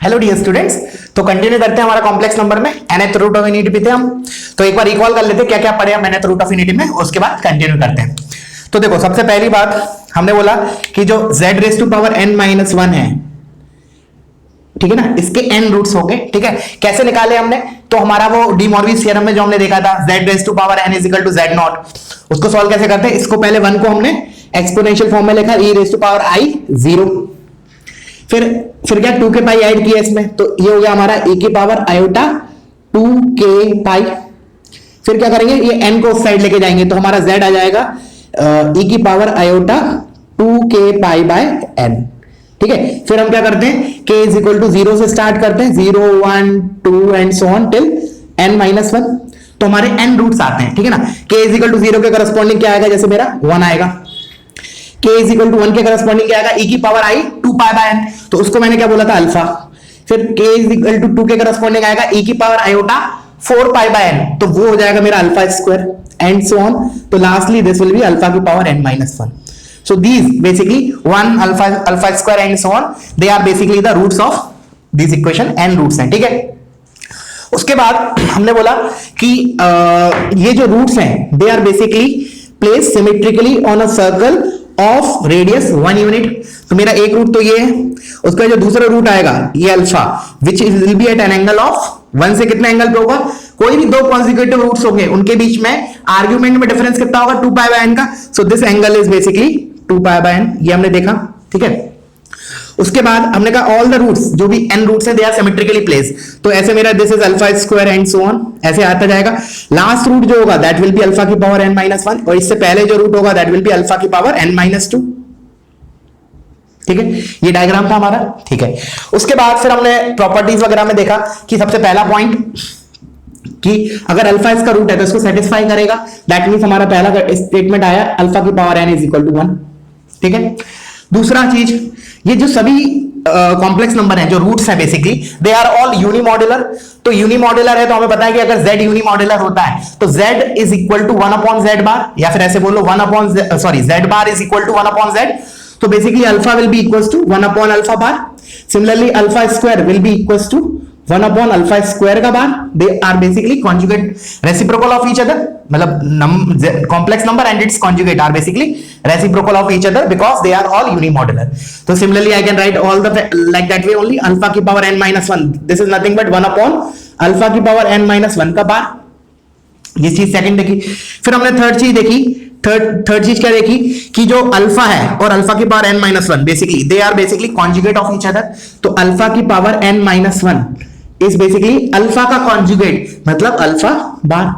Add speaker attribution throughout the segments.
Speaker 1: Hello dear students, तो continue करते हैं हमारा कॉम्प्लेक्स नंबर में nth रूट ऑफ यूनिटी पे थे हम। तो एक बार रिकॉल कर लेते हैं क्या क्या पढ़े हम nth रूट ऑफ यूनिटी में, उसके बाद कंटिन्यू करते हैं। तो देखो, सबसे पहली बात हमने बोला कि जो z raise to power n minus 1 है, ठीक है ना, इसके n रूट्स हो गए। ठीक है, कैसे निकाले हमने? तो हमारा वो डी मॉर्विस थ्योरम में जो हमने देखा था z raise to power n is equal to z naught, उसको सॉल्व कैसे करते हैं? इसको पहले 1 को हमने एक्सपोनेंशियल फॉर्म में लिखा e raise to power i 0, फिर क्या 2k पाई ऐड किया इसमें, तो ये हो गया हमारा e की पावर आयोटा 2k पाई। फिर क्या करेंगे, ये n को उस साइड लेके जाएंगे तो हमारा z आ जाएगा e की power iota 2k pi by n। ठीक है, फिर हम क्या करते हैं, k इज इक्वल टू 0 से स्टार्ट करते हैं, 0 1 2 and so on till n minus 1। तो हमारे n रूट्स आते हैं। ठीक है ना, k इज इक्वल टू 0 के करस्पॉन्डिंग क्या आएगा? जैसे मेरा 1 आएगा। k इज इक्वल टू 1 के करस्पॉन्डिंग क्या आएगा? e की power i 2 pi by n, तो उसको मैंने क्या बोला था? अल्फा। फिर k इज इक्वल टू 2 के करस्पॉन्डिंग आएगा e की power iota 4 pi by n, तो वो हो जाएगा मेरा alpha square and so on. तो lastly this will be alpha की power n minus 1। So these basically 1 alpha square and so on, they are basically the roots of this equation, n roots हैं। ठीक है, उसके बाद हमने बोला कि ये जो रूट्स हैं they are basically placed symmetrically on a circle of radius 1 unit। तो मेरा एक रूट तो ये है, उसका जो दूसरा रूट आएगा ये alpha which will be at an angle of 1 से कितने एंगल पे होगा? कोई भी दो कॉन्जिक्यूटिव रूट्स होंगे उनके बीच में आर्ग्यूमेंट में डिफरेंस कितना होगा? 2 पाई बाय n का। So this angle is basically 2 pi by n, ये हमने देखा। ठीक है, उसके बाद हमने कहा ऑल द रूट्स, जो भी n रूट्स हैं दे आर सिमेट्रिकली प्लेस्ड। तो ऐसे मेरा this is alpha square and so on, ऐसे आता जाएगा। लास्ट रूट जो होगा दैट विल बी अल्फा की पावर n माइनस 1, और इससे पहले जो रूट होगा दैट विल बी अल्फा की पावर n माइनस 2। ठीक है, ये डायग्राम था हमारा। ठीक है, उसके बाद फिर हमने प्रॉपर्टीज वगैरह में देखा कि सबसे पहला पॉइंट कि अगर अल्फा इसका रूट है तो इसको सेटिस्फाई करेगा। दैट मींस हमारा पहला स्टेटमेंट आया अल्फा की power n is equal to 1। ठीक है, दूसरा चीज, ये जो सभी कॉम्प्लेक्स नंबर हैं जो रूट्स हैं basically they are all unimodular. तो यूनिमॉड्यूलर है तो हमें पता है कि अगर z यूनिमॉड्यूलर होता है तो z is equal to 1 upon z bar, या फिर ऐसे बोलो z bar is equal to 1 upon z। तो basically alpha will be equals to 1 upon alpha bar. Similarly alpha square will be equals to 1 upon alpha square का bar. They are basically conjugate reciprocal of each other, मतलब complex number and its conjugate are basically reciprocal of each other because they are all unimodular. तो similarly I can write all the like that way only alpha की power n minus 1, this is nothing but 1 upon alpha की power n minus 1 का बार। ये चीज second देखी। फिर हमने third चीज देखी, थर्ड चीज क्या देखी कि जो अल्फा है और अल्फा की power n minus 1 basically they are basically conjugate of each other. तो अल्फा की power n minus 1 is basically alpha का कॉन्जुगेट, मतलब अल्फा बार।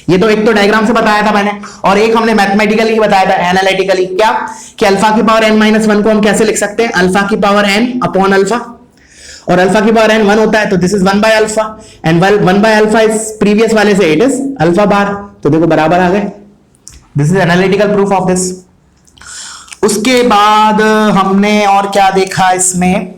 Speaker 1: ये तो एक तो डायग्राम से बताया था मैंने, और एक हमने मैथमेटिकली बताया था एनालिटिकली, क्या कि अल्फा की पावर n माइनस 1 को हम कैसे लिख सकते हैं? अल्फा की पावर n अपॉन अल्फा, और अल्फा की पावर n 1 होता है तो this is 1 by alpha, and 1 by alpha is previous वाले से इट इज अल्फा बार। तो देखो बराबर आ गए। This is analytical proof of this. उसके बाद हमने और क्या देखा इसमें?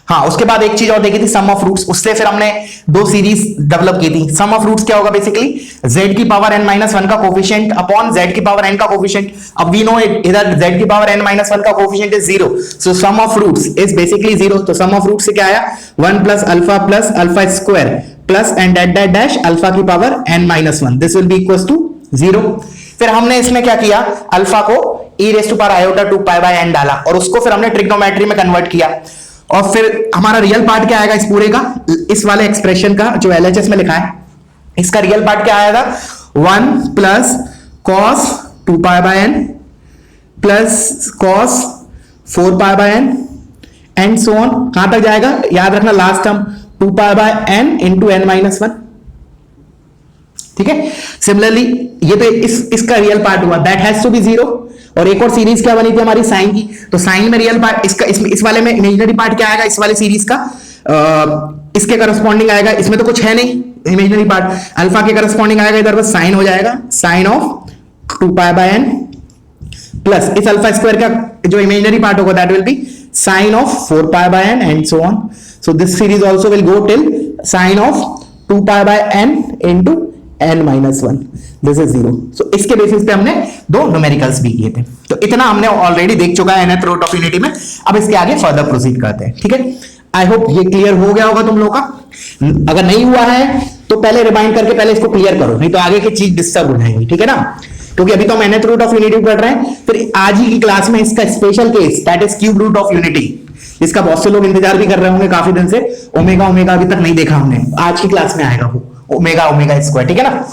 Speaker 1: हाँ, उसके बाद एक चीज और देखी थी, सम ऑफ रूट्स। उससे फिर हमने दो सीरीज डेवलप की थी। सम ऑफ रूट्स क्या होगा? बेसिकली z की पावर n माइनस 1 का कोफिशिएंट अपॉन z की पावर n का कोफिशिएंट। अब वी नो इधर z की पावर n माइनस 1 का coefficient is 0, so sum of roots is basically 0। तो सम ऑफ रूट्स से क्या आया? 1 plus alpha square plus and that dash alpha की power n minus 1, this will be equals to 0। फिर हमने इसमें क्या किया? अल्फा को e raise to power iota 2 pi by n डाला, और उसको फिर हमने ट्रिग्नोमेट्री में कन्वर्ट किया। और फिर हमारा रियल पार्ट क्या आएगा इस पूरे का? इस वाले एक्सप्रेशन का जो LHS में लिखा है, इसका रियल पार्ट क्या आएगा? 1 plus cos 2 pi by n plus cos 4 pi by n and so on. कहां तक जाएगा? याद रखना last term 2 pi by n into n minus 1। ठीक है, सिमिलरली ये तो इसका रियल पार्ट हुआ, दैट हैज टू बी 0। और एक और सीरीज क्या बनी थी हमारी साइन की, तो साइन में रियल पार्ट इसका, इस वाले में इमेजिनरी पार्ट क्या आएगा? इस वाले सीरीज का इसके करस्पॉन्डिंग आएगा, इसमें तो कुछ है नहीं इमेजिनरी पार्ट। अल्फा के करस्पॉन्डिंग आएगा इधर, बस साइन हो जाएगा, sine of 2 pi by n plus इस अल्फा स्क्वायर का जो इमेजिनरी पार्ट होगा that will be sine of 4 pi by n and so on. So this series also will go till sine of 2 pi by n into n minus 1, this is 0। सो इसके basis पे हमने दो numericals भी किए थे। तो इतना हमने ऑलरेडी देख चुका है nth रूट ऑफ यूनिटी में। अब इसके आगे फर्दर प्रोसीड करते हैं। ठीक है, आई होप ये क्लियर हो गया होगा तुम लोगों का। अगर नहीं हुआ है तो पहले रिमाइंड करके पहले इसको क्लियर करो, नहीं तो आगे की चीज डिस्टर्ब हो जाएगी, ठीक है ना। क्योंकि अभी तो हम nth रूट ऑफ यूनिटी पढ़ रहे हैं, फिर आज ही की क्लास में इसका special case that is cube root of unity, इसका बहुत से लोग इंतजार भी कर रहे होंगे काफी दिन से। ओमेगा ओमेगा अभी तक नहीं देखा हमने, आज की क्लास में आएगा वो ओमेगा ओमेगा स्क्वायर, ठीक है ना।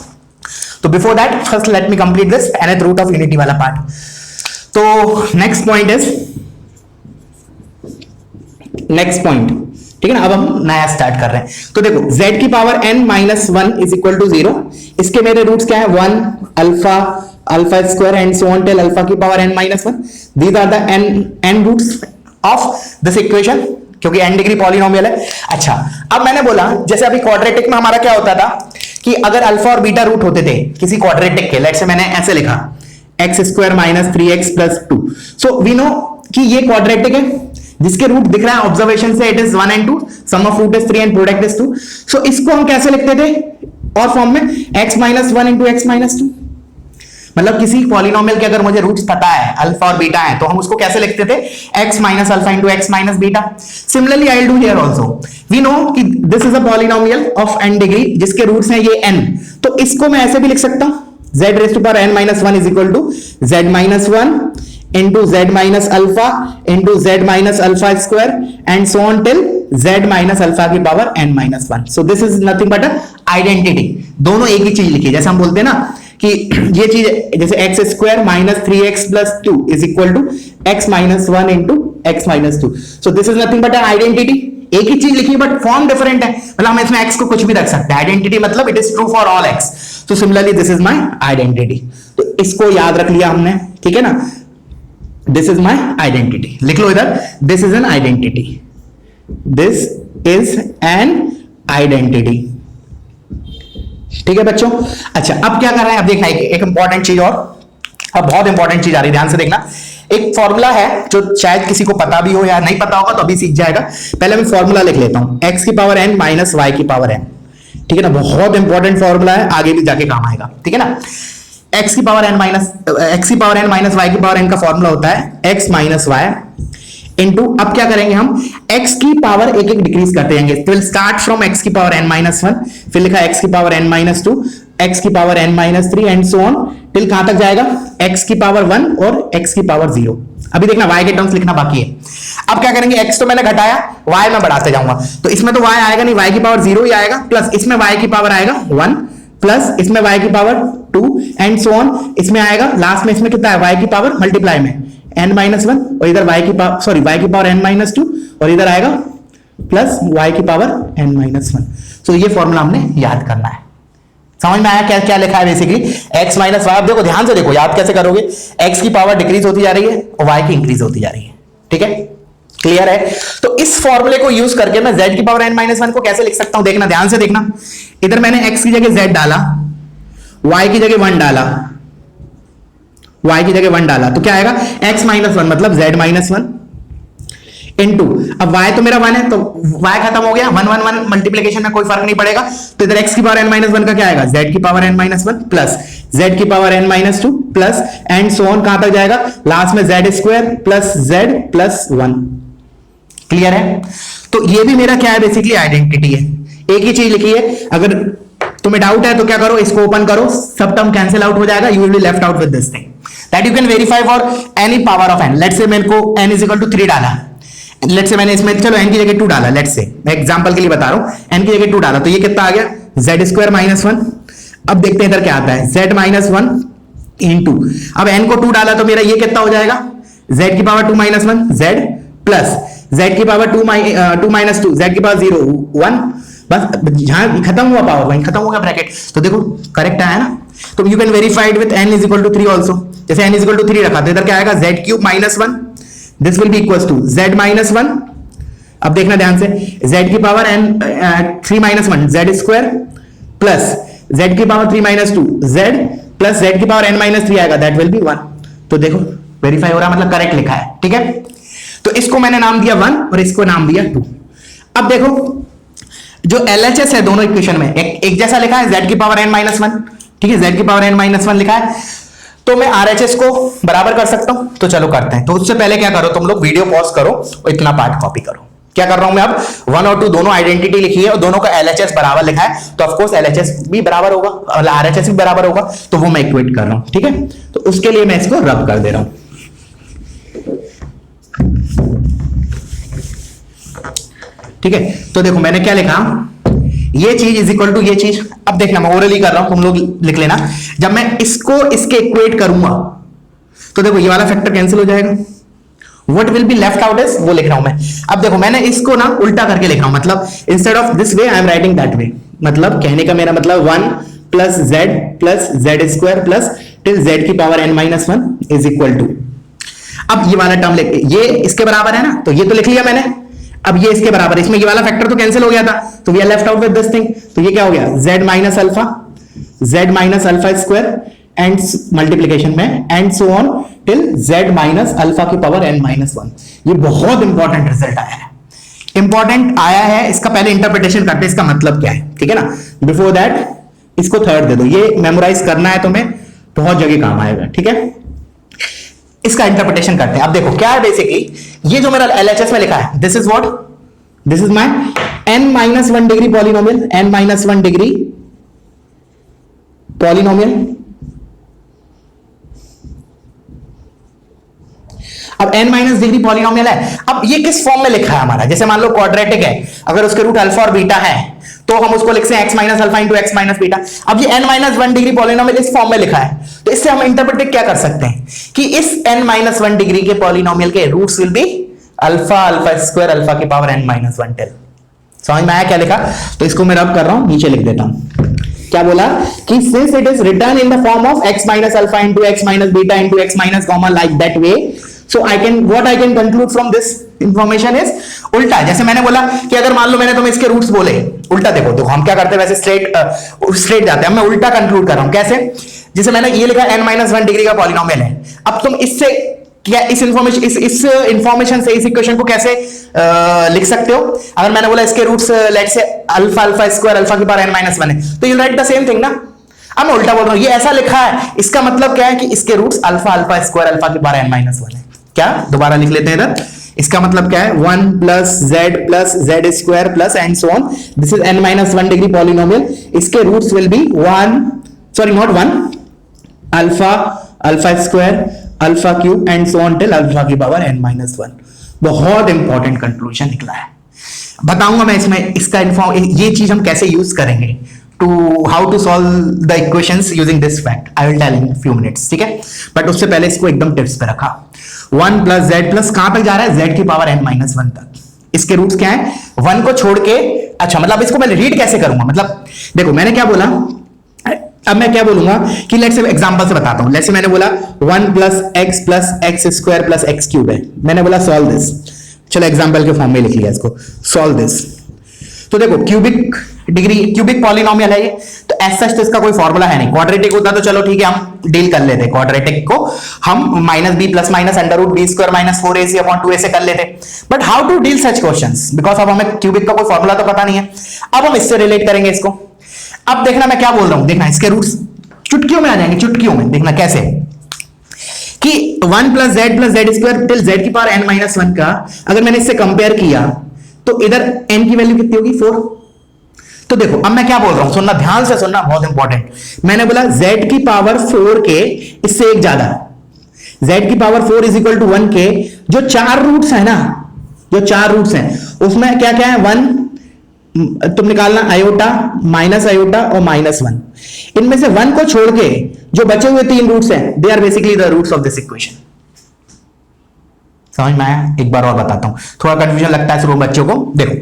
Speaker 1: तो before that first let me complete this nth root of unity वाला पार्ट। तो नेक्स्ट पॉइंट, ठीक है ना। अब हम नया स्टार्ट कर रहे हैं। तो देखो z की power n minus 1 is equal to 0, इसके मेरे रूट्स क्या है 1 alpha alpha square and so on till alpha की power n minus 1। These are the n roots of this equation, क्योंकि n डिग्री पॉलिनोमियल है। अच्छा, अब मैंने बोला जैसे अभी क्वाड्रेटिक में हमारा क्या होता था कि अगर अल्फा और बीटा रूट होते थे किसी क्वाड्रेटिक के, लेट्स से मैंने ऐसे लिखा x square minus 3x plus 2, so we know कि ये क्वाड्रेटिक है जिसके रूट दिख रहा है ऑब्जर्वेशन से, it is 1 and 2, sum of root is 3 and product is 2। So इसको हम कैसे लिखते थे और फॉर्म में x minus 1 into x minus 2, मतलब किसी पॉलिनोमियल के अगर मुझे रूट्स पता है अल्फा और बीटा है तो हम उसको कैसे लिखते थे x minus alpha into x minus beta. Similarly I will do here also, we know कि this is a polynomial of n degree जिसके रूट्स हैं ये n, तो इसको मैं ऐसे भी लिख सकता हूं z raise to power n minus 1 is equal to z minus 1 into z minus alpha into z minus alpha square and so on till z minus alpha की power n minus 1. So this is nothing but a identity. दोनों एक ही चीज लिखी, जैसे हम बोलते हैं ना कि ये चीज जैसे x square minus 3x plus 2 is equal to x minus 1 into x minus 2. So this is nothing but identity, एक ही चीज लिखी बट फॉर्म डिफरेंट है, मतलब हम इसमें x को कुछ भी रख सकते हैं। आइडेंटिटी मतलब it is true for all x. So similarly this is my identity, तो इसको याद रख लिया हमने, ठीक है ना। दिस इज माई आइडेंटिटी, लिख लो इधर, this is an identity, this is an identity, ठीक है बच्चों। अच्छा, अब क्या कर रहे हैं, अब देखना एक इंपॉर्टेंट चीज और, अब बहुत इंपॉर्टेंट चीज आ रही है, ध्यान से देखना। एक फॉर्मूला है जो शायद किसी को पता भी हो या नहीं पता होगा तो अभी सीख जाएगा। पहले मैं फॉर्मूला लिख लेता हूं, x की पावर n माइनस y की पावर n, ठीक है ना। बहुत इंपॉर्टेंट फॉर्मूला है, आगे भी जाके काम आएगा, ठीक है ना। x की पावर n माइनस y की पावर n का फॉर्मूला होता है x माइनस y इंटू, अब क्या करेंगे हम x की पावर एक एक डिक्रीज करते जाएंगे, तो विल स्टार्ट फ्रॉम x की पावर n माइनस 1, फिर लिखा x की पावर n माइनस 2, x की power n minus 3 and so on till कहां तक जाएगा x की पावर 1 और x की पावर 0। अभी देखना y के टर्म्स लिखना बाकी है। अब क्या करेंगे, x तो मैंने घटाया, y मैं बढ़ाते जाऊंगा, तो इसमें तो y आएगा नहीं, y की पावर 0 ही आएगा, प्लस इसमें y की पावर आएगा 1, प्लस इसमें y की पावर 2 एंड सो ऑन, इसमें आएगा लास्ट में, इसमें कितना है y की पावर मल्टीप्लाई में n माइनस 1 और इधर y की पावर y की पावर n माइनस 2 और इधर आएगा प्लस y की पावर n माइनस 1। सो ये फॉर्मूला हमने याद करना है। समझ में आया क्या क्या लिखा है बेसिकली, x माइनस y। अब देखो ध्यान से देखो, याद कैसे करोगे, x की पावर डिक्रीज होती जा रही है और y की इंक्रीज होती जा रही है, ठीक है, क्लियर है। तो इस फॉर्मूले को यूज करके मैं z की पावर n माइनस 1 को कैसे लिख सकता हूं, देखना ध्यान से देखना। इधर मैंने x की जगह z डाला, y की जगह 1 डाला, y की जगह 1 डाला, तो क्या आएगा x माइनस 1 मतलब z माइनस 1 इनटू, अब y तो मेरा 1 है तो y खत्म हो गया, 1 1 1 मल्टीप्लिकेशन में कोई फर्क नहीं पड़ेगा, तो इधर x की पावर n माइनस 1 का क्या आएगा z की power n minus 1 plus z की power n minus 2 plus and so on, कहां तक जाएगा लास्ट में z square plus z plus 1। Clear है। तो ये भी मेरा क्या है बेसिकली आइडेंटिटी है, एक ही चीज लिखी है। अगर तुम्हें डाउट है तो क्या करो, इसको ओपन करो, सब टर्म कैंसिल आउट हो जाएगा, you will be left out with this thing that you can verify for any power of n। Let's say मेरे को n इज इक्वल टू 3 डाला, लेट्स से मैंने इसमें चलो n की जगह 2 डाला, लेट्स से मैं एग्जांपल के लिए बता रहा हूं, n की जगह 2 डाला तो ये कितना आ गया z स्क्वायर माइनस 1। अब देखते हैं इधर क्या आता है, z माइनस 1 इंटू, अब n को 2 डाला तो मेरा ये कितना हो जाएगा z की power 2 minus 1 z plus z की पावर 2 माइनस 2 z की पावर 0 1, बस जहां खत्म हुआ पावर वहीं खत्म हो गया ब्रैकेट। तो देखो करेक्ट आया ना। तो you can verified with n is equal to 3 also, जैसे n इज इक्वल टू 3 रखा तो इधर क्या आएगा z cube minus 1, this will be equals to z minus 1। अब देखना ध्यान से, z की power n 3 minus 1 z square plus z की power 3 minus 2 z plus z की पावर n माइनस 3 आएगा, दैट विल बी 1। तो देखो वेरीफाई हो रहा है, मतलब करेक्ट लिखा है, ठीक है। तो इसको मैंने नाम दिया 1 और इसको नाम दिया 2। अब देखो जो LHS है दोनों इक्वेशन में एक जैसा लिखा है, z की पावर n माइनस 1, ठीक है, z की पावर n माइनस 1 लिखा है, तो मैं RHS को बराबर कर सकता हूं। तो चलो करते हैं। तो उससे पहले क्या करो, तुम लोग वीडियो पॉज करो और इतना पार्ट कॉपी करो, क्या कर रहा हूं मैं अब, 1 और 2 दोनों आइडेंटिटी लिखी है और दोनों का एलएचएस बराबर लिखा है, तो ऑफ कोर्स एलएचएस भी बराबर होगा और आरएचएस भी बराबर होगा, तो वो मैं इक्वेट कर रहा हूं। ठीक है, तो उसके लिए मैं इसको रब कर दे रहा हूं। ठीक है, तो देखो मैंने क्या लिखा, ये चीज इज इक्वल टू ये चीज। अब देखना मैं ओरली कर रहा हूं, तुम लोग लिख लेना। जब मैं इसको इसके इक्वेट करूंगा तो देखो ये वाला फैक्टर कैंसिल हो जाएगा, what will be left out is वो लिख रहा हूं मैं। अब देखो मैंने इसको ना उल्टा करके लिख रहा हूं, मतलब instead of this way I am writing that way. मतलब कहने का मेरा मतलब 1 plus Z square plus till Z की power n-1 is equal to, अब ये वाला टर्म लिख, ये इसके बराबर है ना, तो ये तो लिख लिया मैंने। अब ये इसके बराबर है, इसमें ये वाला फैक्टर तो कैंसिल हो गया था, तो we are left out with this thing. तो ये क्या हो गया, z minus alpha square and multiplication में and so on till z minus alpha की पावर n-1। ये बहुत इंपॉर्टेंट रिजल्ट आया है, इंपॉर्टेंट आया है। इसका पहले इंटरप्रिटेशन करते हैं, इसका मतलब क्या है, ठीक है ना। बिफोर दैट इसको थर्ड दे दो, ये मेमोराइज करना है तुम्हें, बहुत जगह काम आएगा। ठीक है, इसका इंटरप्रिटेशन करते हैं। अब देखो क्या है, बेसिकली ये जो मेरा एलएचएस में लिखा है, this is what, this is my n-1 degree polynomial, n-1 degree polynomial. अब n- डिग्री पॉलिनोमियल है। अब ये किस फॉर्म में लिखा है हमारा, जैसे मान लो क्वाड्रेटिक है, अगर उसके रूट अल्फा और बीटा है तो हम उसको लिखते हैं x minus alpha into x minus beta. अब ये n-1 डिग्री पॉलिनोमियल इस फॉर्म में लिखा है, तो इससे हम इंटरप्रेट क्या कर सकते हैं कि इस n-1 डिग्री के पॉलिनोमियल के roots will be alpha square alpha की पावर n-1 टिल। समझ में आया क्या लिखा, तो इसको मैं रब कर रहा हूं, नीचे लिख देता हूं। क्या बोला कि since it is return in the form of x minus alpha into x minus beta into x minus comma like that way, so I can what I can conclude from this information is उल्टा। जैसे मैंने बोला कि अगर मान लो मैंने तुम्हें इसके रूट्स बोले, उल्टा देखो हम क्या करते हैं, वैसे स्ट्रेट जाते हैं, मैं उल्टा कंक्लूड कर रहा हूं। कैसे, जैसे मैंने ये लिखा n-1 डिग्री का पॉलिनोमियल है, अब तुम इससे क्या इस इंफॉर्मेशन से इस इक्वेशन को कैसे लिख सकते हो। अगर मैंने बोला इसके रूट्स लेट से अल्फा स्क्वायर अल्फा की पावर n-1 है, तो you right the same thing ना। अब मैं उल्टा बोल रहा हूं, ये ऐसा लिखा है, इसका मतलब क्या है कि इसके रूट्स अल्फा स्क्वायर अल्फा की पावर n-1 है। क्या, दोबारा लिख लेते हैं इधर, इसका मतलब क्या है, 1 plus Z square plus and so on, this is n-1 degree polynomial, इसके roots will be 1 sorry not 1 alpha square alpha cube and so on till alpha की पावर n-1। बहुत इंपॉर्टेंट कंक्लूजन निकला है, बताऊंगा मैं इसमें इसका ये चीज हम कैसे यूज करेंगे to how to solve the equations using this fact I will tell in few minutes। ठीक है, बट उससे पहले इसको एकदम टिप्स पे रखा। 1 प्लस जेड प्लस कहां तक जा रहा है, z की पावर n-1 तक। इसके रूट्स क्या है, 1 को छोड़ के, अच्छा मतलब इसको मैं रीड कैसे करूंगा, मतलब देखो मैंने क्या बोला, अब मैं क्या बोलूंगा कि लेट्स से एग्जांपल से बताता हूं। लेट्स से मैंने बोला 1 plus x square plus x cube है, मैंने बोला सॉल्व दिस। चलो एग्जांपल के फॉर्म में लिख लिया इसको, सॉल्व दिस। तो देखो क्यूबिक पॉलिनोमियल है ये, तो एज सच तो इसका कोई फॉर्मूला है नहीं। क्वाड्रेटिक होता तो चलो ठीक है हम डील कर लेते, क्वाड्रेटिक को हम minus b plus minus under root b square minus 4ac upon 2a से कर लेते, but how to deal such questions, because अब हमें क्यूबिक का कोई फॉर्मूला तो पता नहीं है। अब हम इससे रिलेट करेंगे इसको। अब देखना मैं क्या बोल रहा हूं, देखना इसके रूट्स चुटकियों में आ जाएंगे, चुटकियों में देखना कैसे कि 1 plus Z square till Z की पावर n-1 का अगर मैंने इससे कंपेयर किया तो इधर n की वैल्यू कितनी होगी, 4। तो देखो अब मैं क्या बोल रहा हूं, सुनना ध्यान से सुनना, बहुत इंपॉर्टेंट। मैंने बोला z की पावर 4 के इससे एक ज्यादा, z की पावर 4 इज इक्वल टू 1 के जो 4 रूट्स है ना, जो 4 रूट्स हैं उसमें क्या क्या है, 1 तुम निकालना आयोटा माइनस आयोटा और -1, इनमें से 1 को छोड़ के जो बचे हुए 3 रूट्स हैं they are basically the roots of this equation. समझ में आया, एक बार और बताता हूं, थोड़ा कंफ्यूजन लगता है शुरू बच्चों को। देखो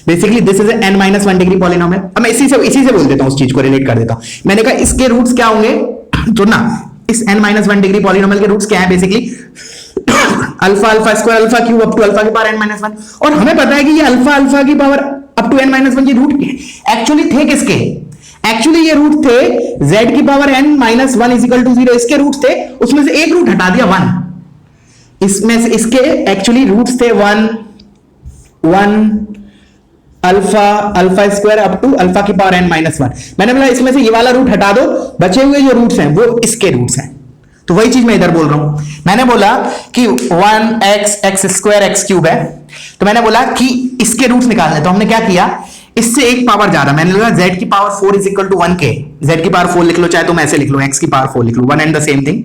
Speaker 1: basically this is n-1 degree polynomial. अब मैं इसी से बोल देता हूं, उस चीज को रिलेट कर देता हूं। मैंने कहा इसके रूट्स क्या होंगे, तो ना इस n-1 डिग्री पॉलिनोमियल के रूट्स क्या है, basically alpha square alpha cube up to alpha की पावर n-1। और हमें पता है कि ये अल्फा की पावर अप टू n-1 ये रूट एक्चुअली थे किसके, एक्चुअली ये रूट थे z की power n-1 is equal to 0, इसके रूट थे, उसमें से एक रूट हटा दिया 1, इसमें से इसके एक्चुअली रूट्स थे 1 alpha square up to alpha की पावर n-1। मैंने बोला इसमें से ये वाला रूट हटा दो, बचे हुए जो रूट्स हैं वो इसके रूट्स हैं, तो वही चीज मैं इधर बोल रहा हूं। मैंने बोला कि 1x x square x cube है, तो मैंने बोला कि इसके रूट्स निकालने, तो हमने क्या किया, इससे एक पावर ज्यादा, मैंने लिखा z की power 4 is equal to 1k, z की पावर 4 लिख लो, चाहे तुम ऐसे लिख लो, x की पावर 4 लिख लो, one and the same thing,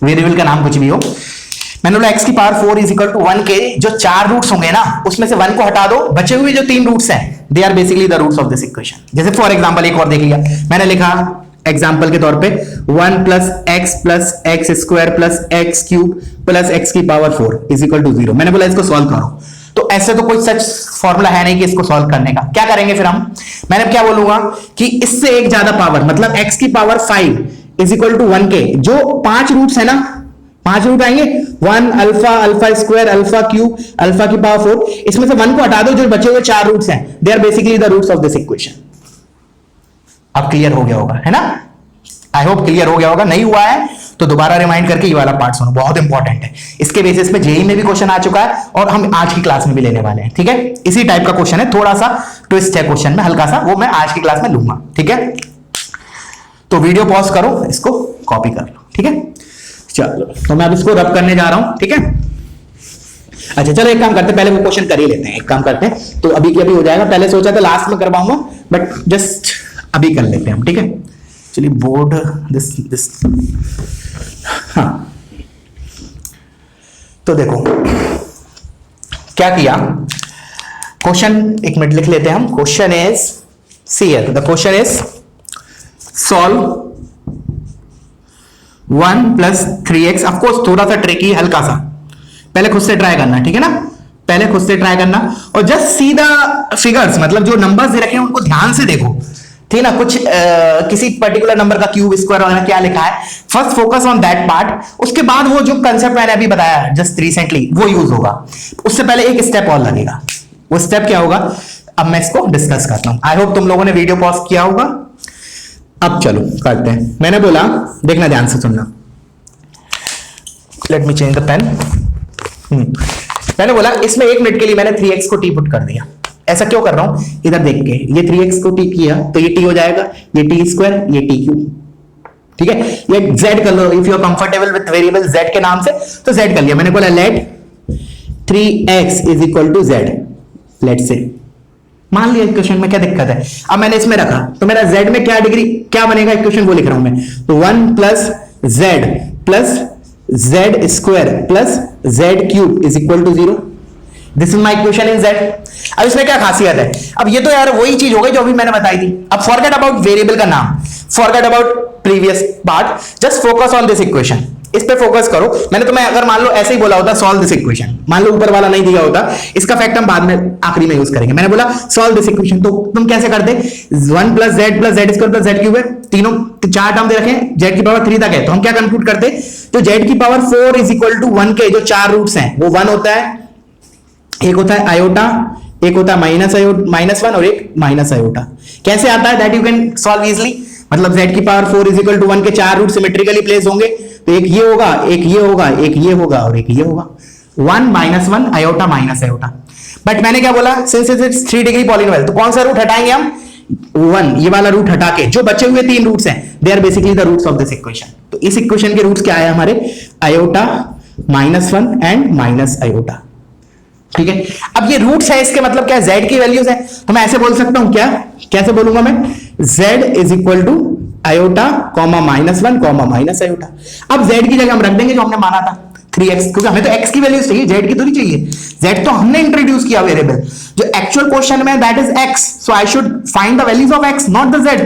Speaker 1: variable का नाम कुछ भी हो। मैंने बोला x की power 4 is equal to 1k, जो 4 रूट्स होंगे ना उसमें से 1 को हटा दो, बचे हुए जो 3 रूट्स हैं they are basically the roots of this equation. जैसे फॉर एग्जांपल एक और देख लिया, मैंने लिखा एग्जांपल के तौर पे 1 plus x square plus x cube plus x की पावर 4 इज इक्वल टू 0। मैंने बोला इसको सॉल्व करो, तो ऐसे तो कोई सच फॉर्मूला है नहीं कि इसको सॉल्व करने का। क्या करेंगे फिर हम, मैंने क्या बोलूंगा कि इससे एक ज्यादा पावर, मतलब x की power 5 is equal to 1k, जो 5 रूट्स है ना, 5 रूट आएंगे, 1 alpha, alpha square, alpha cube, alpha की पावर 4, इसमें से 1 को हटा दो, जो बचे हुए 4 रूट्स हैं they are basically the roots of this equation. अब क्लियर हो गया होगा, है ना? आई होप क्लियर हो गया होगा। नहीं हुआ है तो दोबारा रिमाइंड करके ये वाला पार्ट सुनो, बहुत इंपॉर्टेंट है। इसके बेसिस पे जेईई में भी क्वेश्चन आ चुका है और हम आज की क्लास में भी लेने वाले हैं, ठीक है? इसी टाइप का क्वेश्चन है, थोड़ा सा ट्विस्ट है क्वेश्चन में, हल्का सा, वो मैं आज की क्लास में लूंगा, ठीक है? तो वीडियो पॉज करो, इसको कॉपी कर लो, ठीक है? चलो, तो मैं अब इसको रब करने जा रहा हूं, ठीक है? अच्छा चलो एक काम करते हैं, पहले वो क्वेश्चन कर ही लेते हैं। एक काम करते हैं, तो अभी की अभी हो जाएगा, पहले सोचा था लास्ट में करवाऊंगा, बट जस्ट अभी कर लेते हैं हम, ठीक है? चलिए बोर्ड दिस हाँ, तो देखो क्या किया, क्वेश्चन एक मिनट लिख लेते हैं हम। Question is see here, the question is solve 1 plus 3x। Of course थोड़ा सा ट्रिकी, हल्का सा, पहले खुद से ट्राई करना, ठीक है ना? पहले खुद से ट्राई करना और जस्ट सी द फिगर्स, मतलब जो नंबर्स दे रखे हैं उनको ध्यान से देखो, ठीक ना? कुछ किसी पर्टिकुलर नंबर का क्यूब स्क्वायर वगैरह क्या लिखा है, first focus on that part, उसके बाद वो जो कंसेप्ट मैंने अभी बताया जस्ट रिसेंटली वो यूज होगा। उससे पहले एक स्टेप और लगेगा, वो स्टेप क्या होगा अब मैं इसको डिस्कस करता हूं। आई होप तुम लोगों ने वीडियो पॉज किया होगा। अब चलो करते हैं। मैंने बोला, देखना ध्यान से सुनना, let me change the pen. मैंने बोला इसमें 1 मिनट के लिए मैंने 3x को टी पुट कर दिया। ऐसा क्यों कर रहा हूं, इधर देख के, ये 3x को टी किया तो ये t हो जाएगा, ये t स्क्वायर, ये t क्यूब, ठीक है? ये z कर लो, if you are comfortable with variable z के नाम से तो z कर लिया। मैंने बोला let 3x is equal to z, let से मान लिया इक्वेशन में, क्या दिक्कत है? अब मैंने इसमें रखा तो मेरा z में क्या डिग्री क्या बनेगा, इक्वेशन वो लिख रहा हूं मैं, तो 1 plus z square plus z cube is equal to 0। This is my equation in z। अब इसमें क्या खासियत है, अब ये तो यार वही चीज हो गई जो अभी मैंने बताई थी। अब फॉरगेट अबाउट वेरिएबल का नाम, forget about previous part, just focus on this equation, इस पे फोकस करो। मैंने तुम्हें अगर मान लो ऐसे ही बोला होता सॉल्व दिस इक्वेशन, मान लो ऊपर वाला नहीं दिया होता, इसका फैक्ट हम बाद में आखिरी में यूज करेंगे। मैंने बोला सॉल्व दिस इक्वेशन, तो तुम कैसे करते, 1 plus z square plus z cube है, तीनों 4 टर्म दे रखे हैं, z की पावर 3 तक है, तो हम क्या कंप्यूट करते, तो z की power 4 is equal to 1k, जो 4 रूट्स हैं वो 1 होता है, एक होता है आयोटा, एक होता है -1 और एक माइनस आयोटा। कैसे आता है, that you can solve easily, मतलब z की पावर 4 इज इक्वल टू 1 के 4 रूट सिमेट्रिकली प्लेस होंगे, तो एक ये होगा, एक ये होगा, एक ये होगा और एक ये होगा, 1 -1 आयोटा माइनस आयोटा। बट मैंने क्या बोला, since it is 3 degree polynomial, तो कौन सा रूट हटाएंगे हम, 1, ये वाला रूट हटा के जो बचे हुए 3 रूट्स हैं they are basically the roots of this equation. तो इस इक्वेशन के रूट्स क्या है हमारे, आयोटा, -1 एंड माइनस आयोटा, ठीक है? अब ये रूट्स है, इसके मतलब क्या, z की वैल्यूज है, तो मैं ऐसे बोल सकता हूं क्या, कैसे बोलूंगा मैं, z is equal to iota comma -1 comma minus iota. अब z की जगह हम रख देंगे जो हमने माना था 3x, क्योंकि हमें तो x की वैल्यूज चाहिए, z की तो नहीं चाहिए। z तो हमने इंट्रोड्यूस किया वेरिएबल, जो एक्चुअल क्वेश्चन में that is x, so I should find the values of x not the z।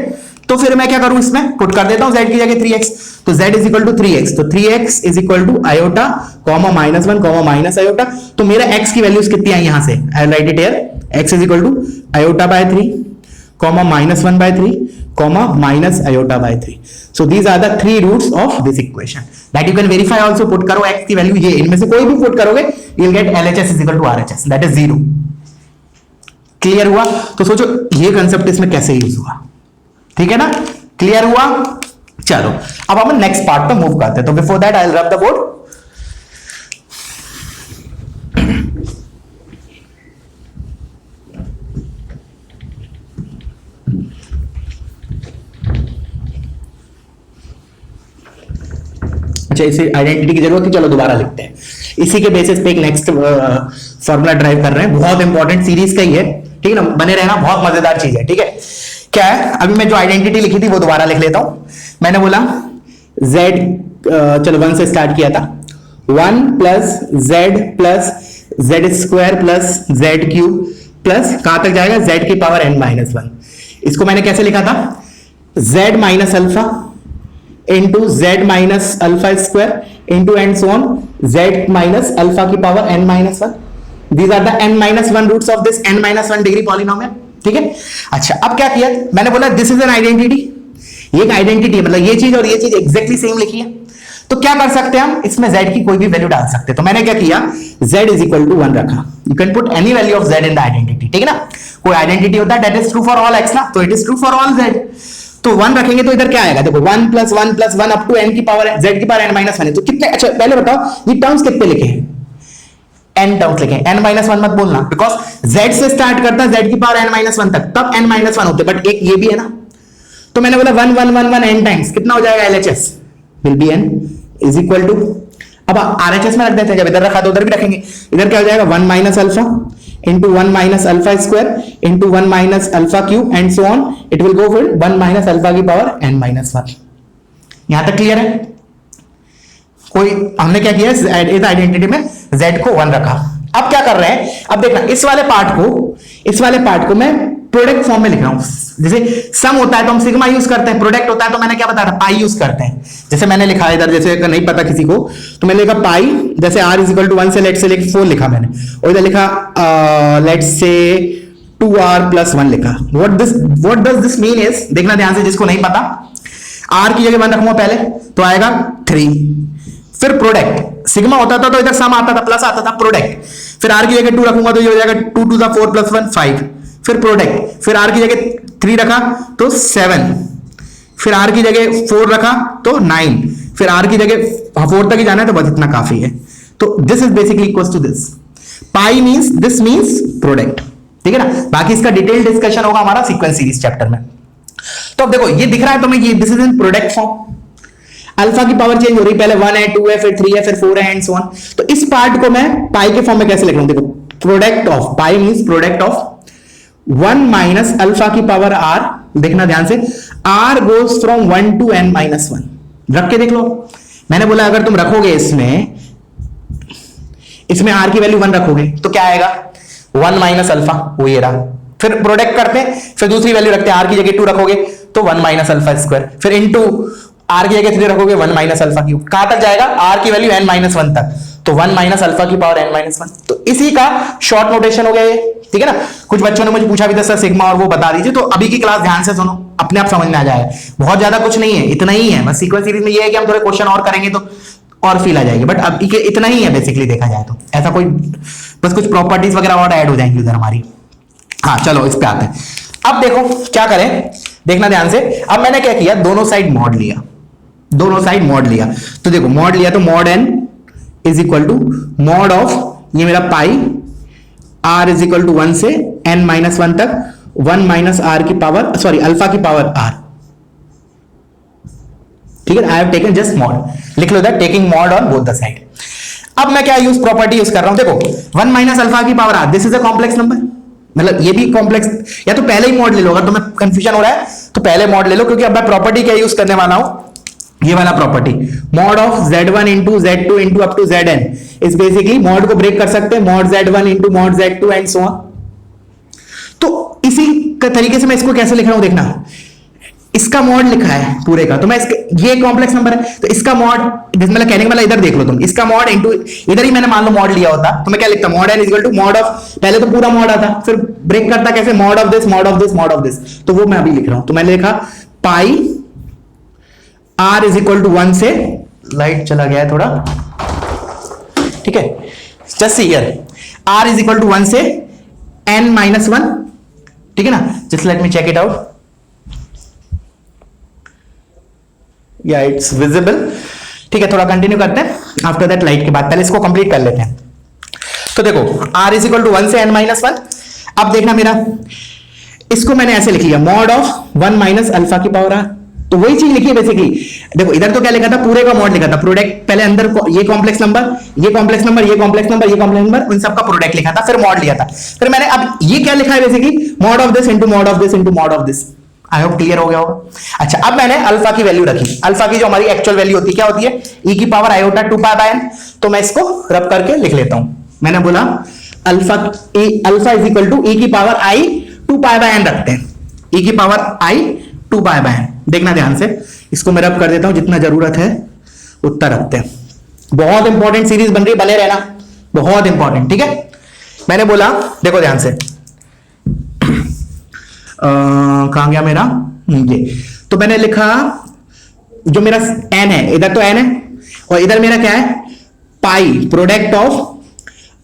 Speaker 1: तो फिर मैं क्या करूं, इसमें पुट कर देता हूं z की जगह 3x, तो z is equal to 3x, तो 3x is equal to iota comma -1 comma minus iota. तो मेरा x की वैल्यूज कितनी आई यहां से, I write it here, x is equal to iota by 3 comma -1 by 3 comma minus iota by 3। So these are the 3 roots of this equation that you can verify also. Put करो x की value, ये इनमें से कोई भी put करोगे you will get LHS is equal to RHS, that is 0। Clear हुआ? तो सोचो ये कंसेप्ट इसमें कैसे यूज हुआ, ठीक है ना? क्लियर हुआ? चलो अब हम नेक्स्ट पार्ट पे मूव करते हैं। तो बिफोर दैट आई विल रब द बोर्ड। अच्छा, इसे आइडेंटिटी की जरूरत थी, चलो दोबारा लिखते हैं। इसी के बेसिस पे एक नेक्स्ट फॉर्मूला ड्राइव कर रहे हैं, बहुत इंपॉर्टेंट सीरीज का ही है, ठीक है ना, बने रहना, बहुत मजेदार चीज है, ठीक है। क्या है, अभी मैं जो आइडेंटिटी लिखी थी वो दोबारा लिख लेता हूं। मैंने बोला z, चलो 1 से स्टार्ट किया था, 1 plus z square plus z cube plus कहां तक जाएगा, z की पावर n माइनस 1। इसको मैंने कैसे लिखा था, z minus alpha into z minus alpha square into and so on z minus alpha की power n minus 1। These are the n minus 1 roots of this n minus 1 degree polynomial, ठीक है। अच्छा, अब क्या किया, मैंने बोला दिस इज एन आइडेंटिटी, ये एक आइडेंटिटी है, मतलब ये चीज और ये चीज एग्जैक्टली सेम लिखी है, तो क्या कर सकते हैं हम, इसमें z की कोई भी वैल्यू डाल सकते हैं। तो मैंने क्या किया, z इज इक्वल टू 1 रखा। You can put any value of z in the identity, ठीक है ना। कोई आइडेंटिटी होता है that is true for all x ना, तो it is true for all z। तो 1 रखेंगे तो इधर क्या आएगा, देखो 1 plus 1 plus 1 up to n की पावर z की पावर n माइनस 1 है, तो कितने, अच्छा पहले बताओ ये टर्म्स कितने लिखे हैं, n टर्म्स लिखे हैं, n माइनस 1 मत बोलना, बिकॉज z से स्टार्ट करता है z की पावर n माइनस 1 तक, तब n माइनस 1 होते, बट एक ये भी है ना। तो मैंने बोला 1 1 1 1 n टाइम्स कितना हो जाएगा, LHS will be n is equal to, अब RHS में रख देते हैं, जब इधर रखा तो उधर भी रखेंगे, इधर क्या हो जाएगा 1 minus alpha into 1 minus alpha square into 1 minus alpha cube and so on, it will go फिर 1 माइनस अल्फा की पावर n माइनस 1। यहां तक क्लियर है। कोई हमने क्या किया, इस आइडेंटिटी में z को 1 रखा। अब क्या कर रहे हैं, अब देखना इस वाले पार्ट को मैं प्रोडक्ट फॉर्म में लिख रहा हूं। जैसे सम होता है तो हम सिग्मा यूज करते हैं, प्रोडक्ट होता है तो मैंने क्या बताया था, पाई यूज करते हैं। जैसे मैंने लिखा है इधर, जैसे नहीं पता किसी को तो मैंने लिखा पाई, जैसे r इज इक्वल टू 1 से लेट से लेके 4 लिखा मैंने, और इधर लिखा लेट से 2r प्लस 1 लिखा। What does this mean is, देखना ध्यान से, जिसको नहीं पता, r की जगह 1 रखूंगा पहले तो आएगा 3, फिर प्रोडक्ट, सिग्मा होता था तो इधर सम आता था, प्लस आता था, प्रोडक्ट, फिर r की जगह 2 रखूंगा तो ये हो जाएगा 2 टू द 4 प्लस 1 5, फिर प्रोडक्ट, फिर r की जगह 3 रखा तो 7, फिर r की जगह 4 रखा तो 9, फिर r की जगह 4 तक ही जाना है तो बस इतना काफी है। तो this is basically equals to this, pi means this means product, ठीक है ना। बाकी इसका डिटेल डिस्कशन होगा हमारा सीक्वेंस सीरीज चैप्टर में। तो अब देखो ये दिख रहा है तो मैं ये this is in product form, alpha की पावर चेंज हो रही है, पहले 1 है, 2 है, फिर 3 है, फिर 4 है एंड सो ऑन। तो इस पार्ट को मैं पाई के फॉर्म में कैसे लिख रहा हूं, देखो product of, pi means product of 1 minus alpha की पावर r, देखना ध्यान से, r goes from 1 to n minus 1। रख के देख लो, मैंने बोला अगर तुम रखोगे इसमें r की वैल्यू 1 रखोगे तो क्या आएगा, 1 माइनस अल्फा, वो ये रहा। फिर प्रोडक्ट करते हैं, फिर दूसरी वैल्यू रखते हैं, r की जगह 2 रखोगे तो 1 माइनस अल्फा स्क्वायर, फिर इनटू r की जगह 3 रखोगे 1 माइनस अल्फा क्यूब, कहां तक जाएगा, r की वैल्यू n माइनस 1 तक, तो 1 माइनस अल्फा की पावर n माइनस 1। तो इसी का शॉर्ट नोटेशन हो गया ये, ठीक है ना। कुछ बच्चों ने मुझे पूछा भी था सर सिग्मा और वो बता दीजिए, तो अभी की क्लास ध्यान से सुनो, अपने आप समझ में आ जाएगा, बहुत ज्यादा कुछ नहीं है, इतना ही है बस। सीक्वेंस सीरीज में ये है कि हम थोड़े क्वेश्चन और करेंगे तो और फील आ जाएगी, बट अब इतना ही है बेसिकली देखा जाए तो, ऐसा कोई बस कुछ प्रॉपर्टीज वगैरह और ऐड हो जाएंगी उधर हमारी। हाँ चलो इस पे आते हैं। अब देखो क्या करें, देखना ध्यान से। अब मैंने क्या किया, दोनों साइड मॉड लिया, तो देखो मॉड लिया तो mod n is equal to mod of, ये मेरा pi r is equal to 1 से n माइनस 1 तक 1 माइनस r की पावर, सॉरी अल्फा की पावर r, ठीक है। I have taken just mod, लिख लो that taking mod on both the side. अब मैं क्या यूज प्रॉपर्टी यूज कर रहा हूं, देखो 1 माइनस अल्फा की power r, this is a complex number, मतलब ये भी कॉम्प्लेक्स, या तो पहले ही मॉड ले लो, अगर तुम्हें कंफ्यूजन हो रहा है तो पहले मॉड ले लो, क्योंकि अब मैं प्रॉपर्टी क्या यूज करने वाला हूं, ये वाला property, mod of z1 into z2 into up to zn is basically, mod को ब्रेक कर सकते हैं, mod z1 into mod z2 and so on. तो इसी तरीके से मैं इसको कैसे लिख रहा हूं, देखना इसका मॉड लिखा है पूरे का, तो मैं इसके, ये कॉम्प्लेक्स नंबर है तो इसका मॉड, मतलब कहने का मतलब इधर देख लो तुम, इसका मॉड इंटू इधर ही मैंने मान लो मॉड लिया होता तो मैं क्या लिखता, mod n equal to mod of, पहले तो पूरा मॉड आता, फिर ब्रेक करता कैसे, mod of this mod of this mod of this, तो वो मैं अभी लिख रहा हूं। तो मैंने लिखा pi r is equal to 1 से, लाइट चला गया है थोड़ा, ठीक है, just see here, r is equal to 1 से n माइनस 1, ठीक है ना। Just let me check it out, या इट्स विजिबल, ठीक है। थोड़ा कंटिन्यू करते हैं आफ्टर दैट लाइट के बाद, पहले इसको कंप्लीट कर लेते हैं। तो देखो r इज इक्वल टू 1 से n माइनस 1। अब देखना मेरा, इसको मैंने ऐसे लिख लिया, मॉड ऑफ 1 माइनस अल्फा की पावर r, तो वही चीज लिखी है बेसिकली। देखो इधर तो क्या लिखा था, पूरे का मॉड लिखा था, प्रोडक्ट पहले अंदर ये कॉम्प्लेक्स नंबर, ये कॉम्प्लेक्स नंबर, ये कॉम्प्लेक्स नंबर, ये कॉम्प्लेक्स नंबर, उन सबका प्रोडक्ट लिखा था, फिर मॉड लिया था। फिर मैंने अब ये क्या लिखा है basically, mod of this into mod of this into mod of this. I hope clear हो गया होगा। अच्छा, अब मैंने अल्फा की वैल्यू रखी। अल्फा की जो हमारी एक्चुअल वैल्यू होती है क्या होती है, e की power iota 2 pi by n। तो मैं इसको रब करके लिख लेता हूं। मैंने बोला alpha is equal to e की power i 2 pi by n रखते हैं, e की power i 2 pi by n। देखना ध्यान से, इसको मैं रब कर देता हूं, जितना जरूरत है उतना रखते हैं। बहुत इंपॉर्टेंट सीरीज बन रही है, बने रहना, बहुत इंपॉर्टेंट, ठीक है। मैंने बोला, देखो ध्यान से, कहां गया मेरा ये, तो मैंने लिखा जो मेरा n है, इधर तो n है और इधर मेरा क्या है, pi product of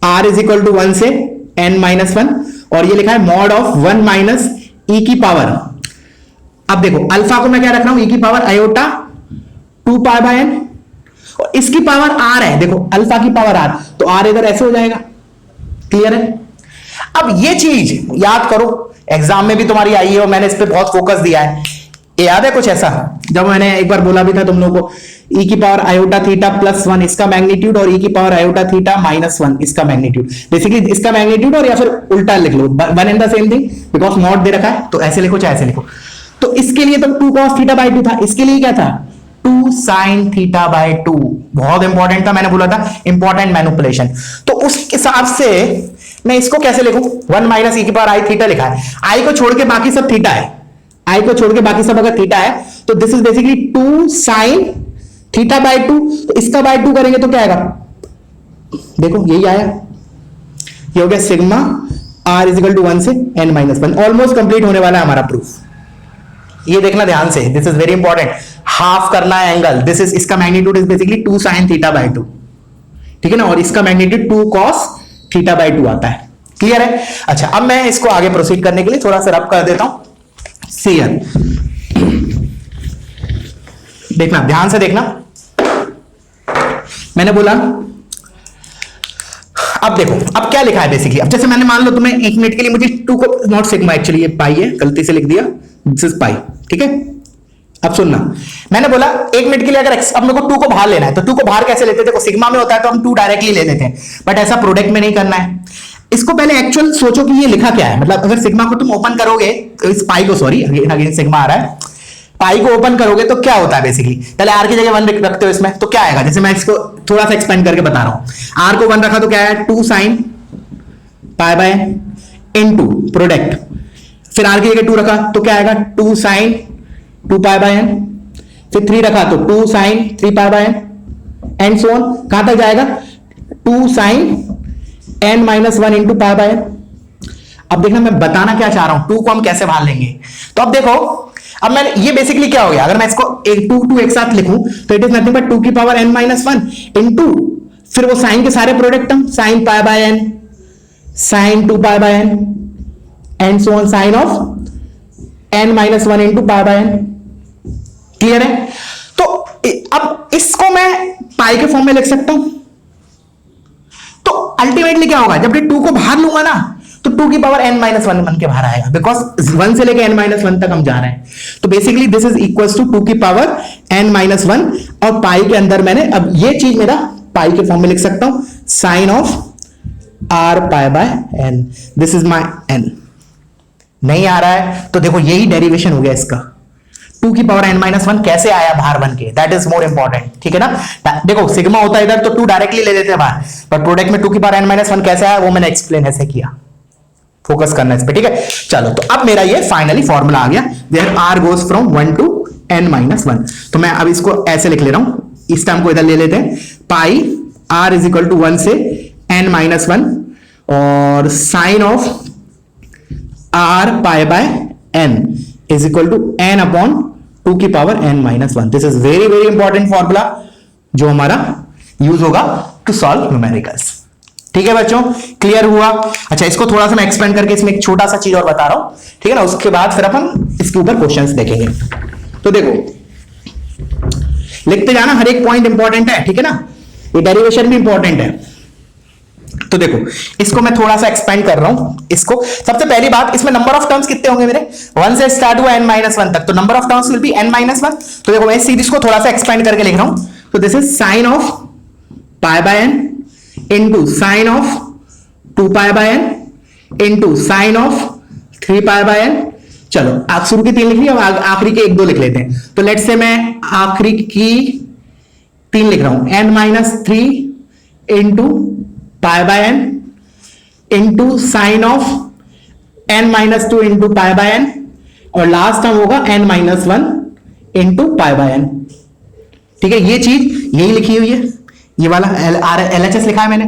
Speaker 1: r is equal to 1 से n माइनस 1, और ये लिखा है मॉड ऑफ 1 माइनस e की पावर। अब देखो अल्फा को मैं क्या रख रहा हूं, e की power iota 2 pi by n, और इसकी पावर r है, देखो अल्फा की पावर r, तो r इधर ऐसे हो जाएगा। क्लियर है। अब ये चीज याद करो, एग्जाम में भी तुम्हारी आई है और मैंने इस पे बहुत फोकस दिया है। ये याद है कुछ ऐसा, जब मैंने एक बार बोला भी था तुम लोगों को, e की पावर आयोटा थीटा प्लस 1 इसका मैग्नीट्यूड और e की पावर आयोटा थीटा माइनस 1 इसका मैग्नीट्यूड। बेसिकली इसका मैग्नीट्यूड, और या फिर उल्टा लिख लो, one and the same thing, because mod दे रखा है, तो ऐसे लिखो चाहे ऐसे लिखो। तो इसके लिए तो 2 cos थीटा बाय 2 था, इसके लिए क्या था, 2 sin थीटा बाय 2। बहुत इंपॉर्टेंट था, मैंने बोला था इंपॉर्टेंट मैनिपुलेशन। तो उस हिसाब से मैं इसको कैसे लिखूं, 1 माइनस e की पावर i थीटा लिखा है, i को छोड़ के बाकी सब थीटा है, i को छोड़ के बाकी सब अगर थीटा है, तो this is basically 2 sin theta by 2। तो इसका बाय 2 करेंगे तो क्या आएगा, देखो यही आया, ये हो गया sigma r is equal to 1 से n माइनस 1। ऑलमोस्ट कंप्लीट होने वाला है हमारा प्रूफ। ये देखना ध्यान से, this is very important, half करना है एंगल, दिस इज, इसका magnitude is basically 2 sin theta by 2, ठीक है ना, और इसका मैग्नीट्यूड 2 cos थीटा बाय 2 आता है। क्लियर है। अच्छा, अब मैं इसको आगे प्रोसीड करने के लिए थोड़ा सा रब कर देता हूं। सीयर, देखना ध्यान से देखना, मैंने बोला अब देखो अब क्या लिखा है बेसिकली। अब जैसे मैंने मान लो तुम्हें 1 मिनट के लिए मुझे 2 को, नॉट सिग्मा एक्चुअली ये पाई है, गलती से लिख दिया, दिस इज पाई, ठीक है। अब सुनना, मैंने बोला 1 मिनट के लिए अगर अब मेरे को 2 को बाहर लेना है, तो 2 को बाहर कैसे लेते थे, देखो सिग्मा में होता है तो हम 2 डायरेक्टली ले लेते हैं, बट ऐसा प्रोडक्ट में नहीं करना है। इसको पहले एक्चुअल सोचो कि ये लिखा क्या है, मतलब अगर सिग्मा को तुम ओपन करोगे, तो इस पाई को, सॉरी अगेन सिग्मा आ रहा है, पाई को ओपन करोगे तो क्या होता है बेसिकली, पहले आर की जगह 1 रखते हो इसमें, तो क्या आएगा, जैसे मैं इसको थोड़ा सा एक्सपेंड करके बता रहा हूं, आर को 1 रखा तो क्या है, 2 sin pi by into product, फिर आर की जगह 2 रखा तो क्या आएगा, 2 sin 2 पाई बाय n, फिर 3 रखा तो 2 sin 3 pi by n, and so on. कहां तक जाएगा, 2 sin n minus 1 into pi by n। अब देखना मैं बताना क्या चाह रहा हूं, 2 को हम कैसे बाहर लेंगे। तो अब देखो, अब मैंने ये बेसिकली क्या हो गया, अगर मैं इसको 2 एक साथ लिखूं तो इट इज नथिंग बट 2 की पावर n माइनस 1 इंटू, फिर वो साइन के सारे प्रोडक्ट हम, sine pi by n, sine 2 pi by n, and so on, sine of n minus 1 into pi by n। Clear है। तो अब इसको मैं पाई के फॉर्म में लिख सकता हूं। तो अल्टीमेटली क्या होगा, जब ये 2 को बाहर लूंगा ना, तो 2 की पावर n माइनस 1 बन के बाहर आएगा, बिकॉज 1 से लेके n माइनस 1 तक हम जा रहे हैं। तो basically this is equal to 2 की पावर n माइनस 1, और पाई के अंदर मैंने अब ये चीज मेरा पाई के फॉर्म में लिख सकता हूं, sine of r pi by n, this is my n। नहीं आ रहा है तो देखो यही डेरिवेशन हो गया इसका, 2 की पावर n माइनस 1 कैसे आया बाहर बन के, दैट इज मोर इंपॉर्टेंट, ठीक है ना। देखो सिग्मा होता है इधर तो 2 डायरेक्टली ले लेते हैं बाहर, पर प्रोडक्ट में 2 की पावर n माइनस 1 कैसे आया वो मैंने एक्सप्लेन ऐसे किया, फोकस करना इस पे, ठीक है। चलो, तो अब मेरा ये फाइनली फॉर्मूला आ गया, there r goes from 1 to n minus 1। तो मैं अब इसको ऐसे लिख ले रहा हूं, इस टर्म को इधर ले लेते हैं, pi r is equal to 1 से n माइनस 1, और sine of r pi by n is equal to n upon 2 की power n minus 1। This is very very important formula जो हमारा यूज होगा टू सॉल्व न्यूमेरिकल्स। ठीक है बच्चों, clear हुआ। अच्छा, इसको थोड़ा सा मैं एक्सपेंड करके इसमें एक छोटा सा चीज और बता रहा हूं, ठीक है ना, उसके बाद फिर अपन इसके ऊपर क्वेश्चंस देखेंगे। तो देखो लिखते जाना, हर एक पॉइंट इंपॉर्टेंट है, ठीक है ना, ये डेरिवेशन भी इंपॉर्टेंट है। तो देखो इसको मैं थोड़ा सा एक्सपेंड कर रहा हूं। इसको सबसे पहली बात, इसमें नंबर ऑफ टर्म्स कितने होंगे मेरे, 1 से स्टार्ट हुआ n-1 तक, तो number of terms will be n-1। तो देखो मैं इस सीरीज को थोड़ा सा एक्सपेंड करके लिख रहा हूं, तो this is sine of pi by n into sine of 2 pi by n into sine of 3 pi by n। चलो आप शुरू की 3 लिख ली, अब आखिरी के 1-2 लिख लेते हैं। तो लेट्स से मैं आखिरी की 3 लिख रहा हूं, n-3 into pi by n into sine of n-2 into pi by n, और लास्ट टर्म होगा n-1 into pi by n। ठीक है, ये चीज यही लिखी हुई है, ये वाला LHS लिखा है मैंने।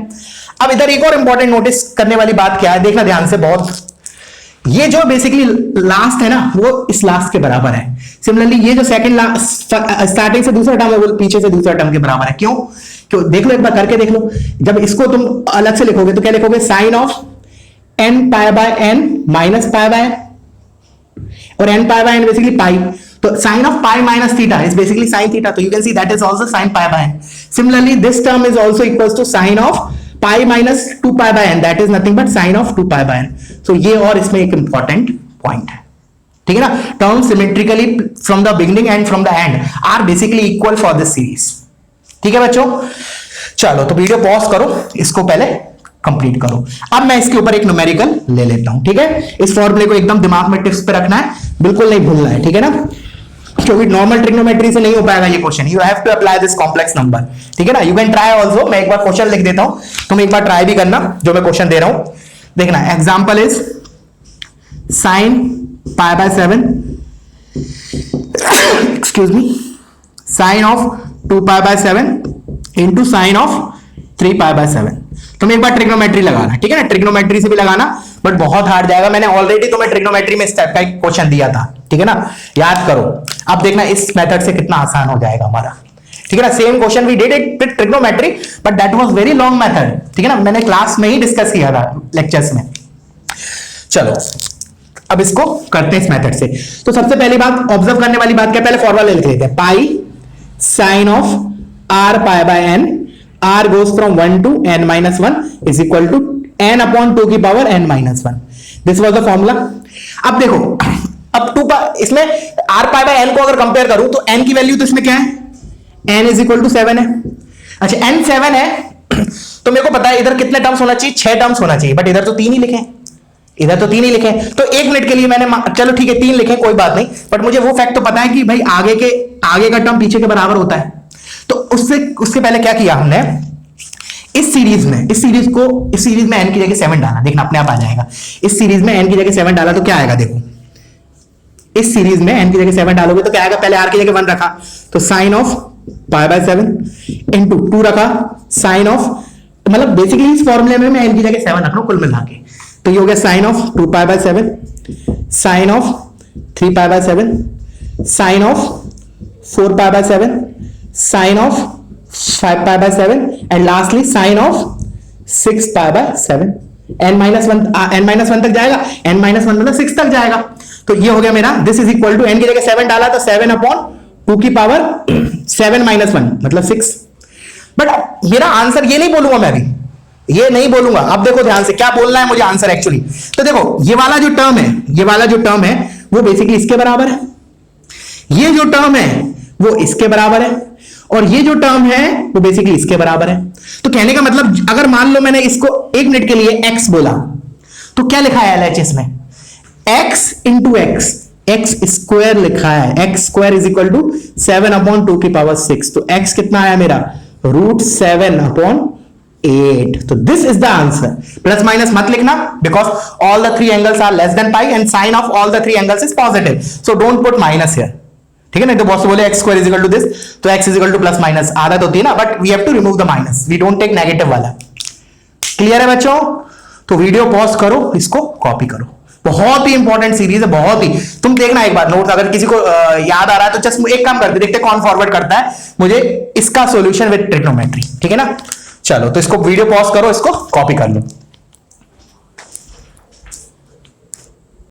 Speaker 1: अब इधर एक और इंपॉर्टेंट नोटिस करने वाली बात क्या है, देखना ध्यान से बहुत, ये जो बेसिकली लास्ट है ना वो इस लास्ट के बराबर है। सिमिलरली ये जो सेकंड स्टार्टिंग से दूसरा टर्म है वो पीछे से दूसरा टर्म के बराबर है। क्यों? देख लो, एक बार करके देख लो। जब इसको तुम अलग से लिखोगे तो क्या लिखोगे, sine of n pi by n minus pi by, और n pi by n basically pi, तो sine of pi minus theta is basically sine theta, तो you can see that is also sine pi by n। Similarly this term is also equals to sine of pi minus 2 pi by n, that is nothing but sine of 2 pi by n। So ये और इसमें एक important point है, ठीक है ना। Term symmetrically from the beginning and from the end are basically equal for this series. ठीक है बच्चों, चलो तो वीडियो पॉज करो, इसको पहले कंप्लीट करो। अब मैं इसके ऊपर एक न्यूमेरिकल ले लेता हूं, ठीक है। इस फॉर्मूले को एकदम दिमाग में टिप्स पे रखना है, बिल्कुल नहीं भूलना है, ठीक है ना, क्योंकि नॉर्मल ट्रिग्नोमेट्री से नहीं हो पाएगा ये question. You have to apply this complex number, ठीक है ना। यू कैन ट्राई आल्सो, मैं एक बार क्वेश्चन लिख देता हूं, तुम एक बार ट्राई भी करना जो मैं क्वेश्चन दे रहा हूं। देखना, example is sine pi by 7 excuse me sine of 2 pi by 7 into sine of 3 pi by 7। तुम एक बार ट्रिग्नोमेट्री लगाना, ठीक है ना, ट्रिग्नोमेट्री से भी लगाना, बट बहुत हार्ड जाएगा। मैंने ऑलरेडी तुम्हें ट्रिग्नोमेट्री में स्टेप का एक क्वेश्चन दिया था, ठीक है ना, याद करो। अब देखना इस मेथड से कितना आसान हो जाएगा हमारा, ठीक है ना। Same question we did it with trigonometry but that was very long method, ठीक है ना, मैंने क्लास में ही डिस्कस किया था लेक्चर्स में। चलो अब इसको करते हैं इस मेथड से। तो सबसे पहली बात ऑब्जर्व करने वाली बात क्या, पहले फॉर्मूला लिख लेते हैं, pi sine of r pi by n, r goes from 1 to n-1 is equal to n upon 2 की power n-1। This was the formula. अब देखो, अब 2 इसमें r पाई बाय n को अगर कंपेयर करूं तो n की वैल्यू तो इसमें क्या है, n इज इक्वल टू 7 है। अच्छा n 7 है तो मेरे को पता है इधर कितने टर्म्स होना चाहिए, 6 टर्म्स होना चाहिए, बट इधर तो 3 ही लिखे, इधर तो 3 ही लिखे। तो 1 मिनट के लिए मैंने, चलो ठीक है 3 लिखे कोई बात नहीं, बट मुझे वो फैक्ट तो पता है कि भाई आगे का टर्म पीछे के बराबर होता है। तो उससे पहले क्या किया हमने, इस सीरीज में n की जगह 7 डाला, देखना अपने आप आ जाएगा। इस सीरीज में n की जगह 7 डाला तो क्या आएगा, देखो इस सीरीज में n की जगह 7 डालोगे तो क्या आएगा, पहले r की जगह 1 रखा तो sine of pi by 7 into 2 रखा साइन ऑफ, मतलब बेसिकली इस फॉर्मूले में मैं n की जगह 7 रख रहा हूं कुल मिला के, तो ये हो गया sine of 2 pi by 7, sine of 3 pi by 7, sine of 4 pi by 7, sine of 5 pi by 7 and lastly sine of 6 pi by 7। n-1 तक जाएगा, n-1 मतलब 6 तक जाएगा। तो ये हो गया मेरा, this is equal to n की जगह 7 डाला तो 7 अपॉन 2 की पावर 7 माइनस 1 मतलब 6। बट मेरा आंसर ये नहीं बोलूंगा मैं अभी, ये नहीं बोलूंगा। अब देखो ध्यान से क्या बोलना है मुझे आंसर एक्चुअली। तो देखो ये वाला जो टर्म है वो बेसिकली इसके बराबर है, ये जो टर्म है वो इसके बराबर है, और ये जो टर्म है वो बेसिकली इसके बराबर है। तो कहने का मतलब अगर मान लो मैंने इसको 1 मिनट के लिए x बोला तो क्या लिखा है LHS में, x इंटू x स्क्वायर लिखा है, x square is equal to 7 upon 2 की पावर 6। तो x कितना आया मेरा, √7 अपॉन 8। तो this is the answer. Plus minus मत लिखना because all the 3 angles are less than pi and sine of all the 3 angles is positive, so don't put minus here, ठीक है ना। तो बहुत से बोले x square is equal to this, तो x is equal to plus minus आदत होती है ना, but we have to remove the minus, we don't take negative वाला। क्लियर है बच्चों? तो वीडियो पॉज करो, इसको कॉपी करो, बहुत ही इंपॉर्टेंट सीरीज है, बहुत ही। तुम देखना एक बार नोट्स, अगर किसी को याद आ रहा है तो जस्ट एक काम करते, देखते कौन फॉरवर्ड करता है मुझे इसका सॉल्यूशन विद ट्रिग्नोमेट्री, ठीक है ना। चलो तो इसको वीडियो पॉज करो, इसको कॉपी कर लो।